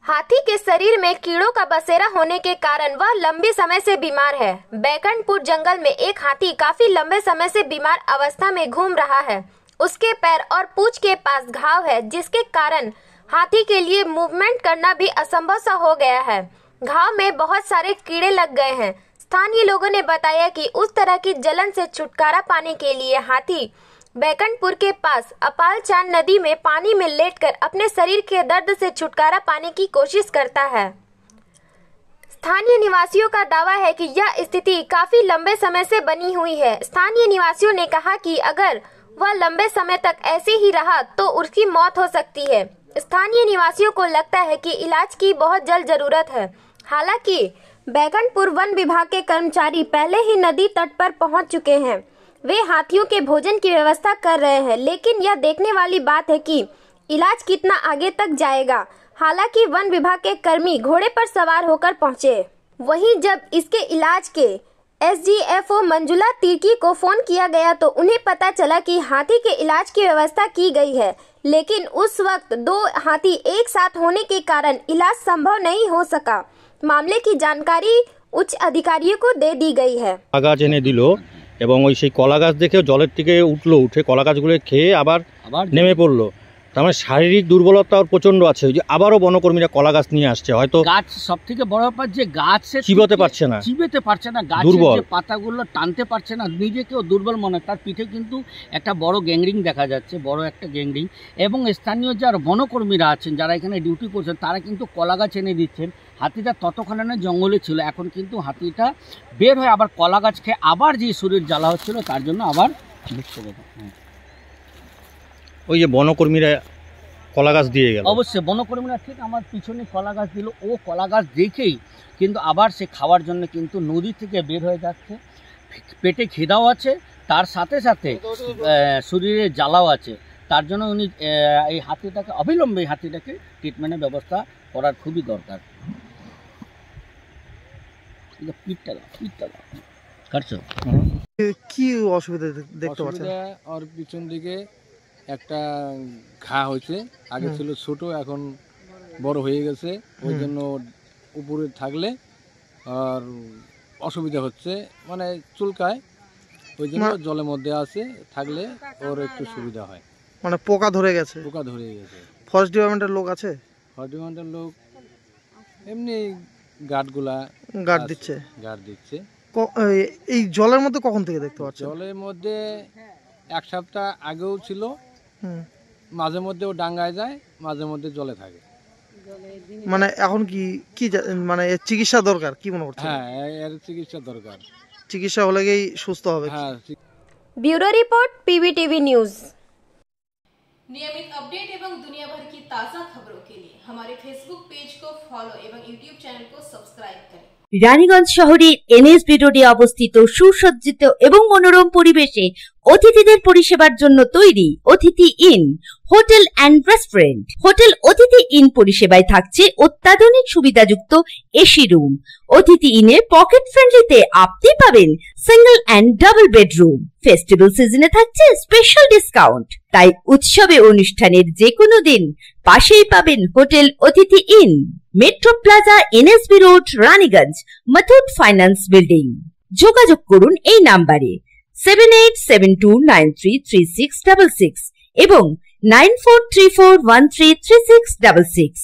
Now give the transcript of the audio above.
हाथी के शरीर में कीड़ों का बसेरा होने के कारण वह लंबे समय से बीमार है। बैकुंठपुर जंगल में एक हाथी काफी लंबे समय से बीमार अवस्था में घूम रहा है। उसके पैर और पूंछ के पास घाव है, जिसके कारण हाथी के लिए मूवमेंट करना भी असंभव सा हो गया है। घाव में बहुत सारे कीड़े लग गए हैं। स्थानीय लोगों ने बताया कि उस तरह की जलन से छुटकारा पाने के लिए हाथी बैकुंठपुर के पास अपालचान नदी में पानी में लेटकर अपने शरीर के दर्द से छुटकारा पाने की कोशिश करता है। स्थानीय निवासियों का दावा है कि यह स्थिति काफी लंबे समय से बनी हुई है। स्थानीय निवासियों ने कहा कि अगर वह लंबे समय तक ऐसे ही रहा तो उसकी मौत हो सकती है। स्थानीय निवासियों को लगता है कि इलाज की बहुत जल्द जरूरत है। हालांकि बैकुंठपुर वन विभाग के कर्मचारी पहले ही नदी तट पर पहुंच चुके हैं। वे हाथियों के भोजन की व्यवस्था कर रहे हैं, लेकिन यह देखने वाली बात है कि इलाज कितना आगे तक जाएगा। हालांकि वन विभाग के कर्मी घोड़े पर सवार होकर पहुंचे। वहीं जब इसके इलाज के SGFO मंजुला तिर्की को फोन किया गया तो उन्हें पता चला कि हाथी के इलाज की व्यवस्था की गई है, लेकिन उस वक्त 2 हाथी एक साथ होने के कारण इलाज संभव नहीं हो सका। मामले की जानकारी उच्च अधिकारियों को दे दी गई है। आगाज एने दिलो এবং ওই সেই কলা গাছ দেখে জলের থেকে উঠে কলা গাছগুলো খেয়ে আবার নেমে পড়লো। তার মানে শারীরিক দুর্বলতা ওর প্রচন্ড আছে। ওই যে আবারও বনকর্মীরা কলা গাছ নিয়ে আসছে, হয়তো গাছ সবথেকে বড় ব্যাপার যে গাছ চিবোতে পারছে না, গাছের যে পাতাগুলো টানতে পারছে না, নিজেকেও দুর্বল মনে। তার পিঠে কিন্তু একটা বড় গ্যাংরিং দেখা যাচ্ছে, বড় একটা গ্যাংরিং। এবং স্থানীয় যারা বনকর্মীরা আছেন, যারা এখানে ডিউটি করছেন, তারা কিন্তু কলা গাছ এনে দিচ্ছেন। হাতিটা ততক্ষণে জঙ্গলে ছিল, এখন কিন্তু হাতিটা বের হয়ে আবার কলা গাছ খেয়ে আবার যে শরীর জ্বালা হচ্ছিল তার জন্য আবার ঢুকছে। ওই যে বনকর্মীরা কলা গাছ দিয়ে গেল, অবশ্যই বনকর্মীরা ঠিক আমার পিছনে কলা গাছ দিল। ও কলা গাছ দেখেই কিন্তু আবার সে খাওয়ার জন্য কিন্তু নদী থেকে বের হয়ে যাচ্ছে। পেটে খিদাও আছে, তার সাথে সাথে শরীরে জ্বালাও আছে। তার জন্য উনি এই হাতিটাকে অবিলম্বে হাতিটাকে ট্রিটমেন্টের ব্যবস্থা করার খুবই দরকার। কি অসুবিধা দেখতে পাচ্ছেন? ওর পিছন দিকে একটা ঘা হয়েছে, আগে ছিল ছোট, এখন বড় হয়ে গেছে। ওই জন্য উপরে থাকলে আর অসুবিধা হচ্ছে, মানে চুলকায়। ওই জন্য জলের মধ্যে আছে, থাকলে ওর একটু সুবিধা হয়। মানে পোকা ধরে গেছে? পোকা ধরে গেছে। ফরেস্ট ডিপার্টমেন্টের লোক আছে? ফরেস্ট ডিপার্টমেন্টের লোক এমনি গার্ড দিচ্ছে। এই জলের মধ্যে কখন থেকে দেখতে পাচ্ছেন? জলের মধ্যে 1 সপ্তাহ আগেও ছিল, মাঝে মধ্যে ও ডাঙ্গায় যায়, মাঝে মধ্যে জলে থাকে। মানে এখন কি মানে এর চিকিৎসা দরকার, কি মনে করছেন? হ্যাঁ, এর চিকিৎসা দরকার। চিকিৎসা হলেই সুস্থ হবে। হ্যাঁ। Bureau report PBTV news. नियमित अपडेट एवं दुनिया भर की ताज़ा खबरों के लिए हमारे फेसबुक पेज को फॉलो एवं यूट्यूब चैनल को सब्सक्राइब करें। রানীগঞ্জ শহরের NSB রোডে অবস্থিত সুসজ্জিত এবং মনোরম পরিবেশে অতিথিদের পরিষেবার জন্য তৈরি অতিথি in hotel and restaurant. Hotel অতিথি ইন পরিষেবায় থাকছে অত্যাধুনিক সুবিধাযুক্ত এসি রুম। অতিথি ইনে পকেট ফ্রেন্ডলিতে আপনি পাবেন single and double bedroom. Festival সিজনে থাকছে স্পেশাল ডিসকাউন্ট। তাই উৎসবে অনুষ্ঠানের যে কোনো দিন পাশেই পাবেন হোটেল অতিথি in, metro plaza, NSB road, Raniganj, Muthoot finance building. যোগাযোগ করুন এই নাম্বারে 7872933666 এবং 9434133666।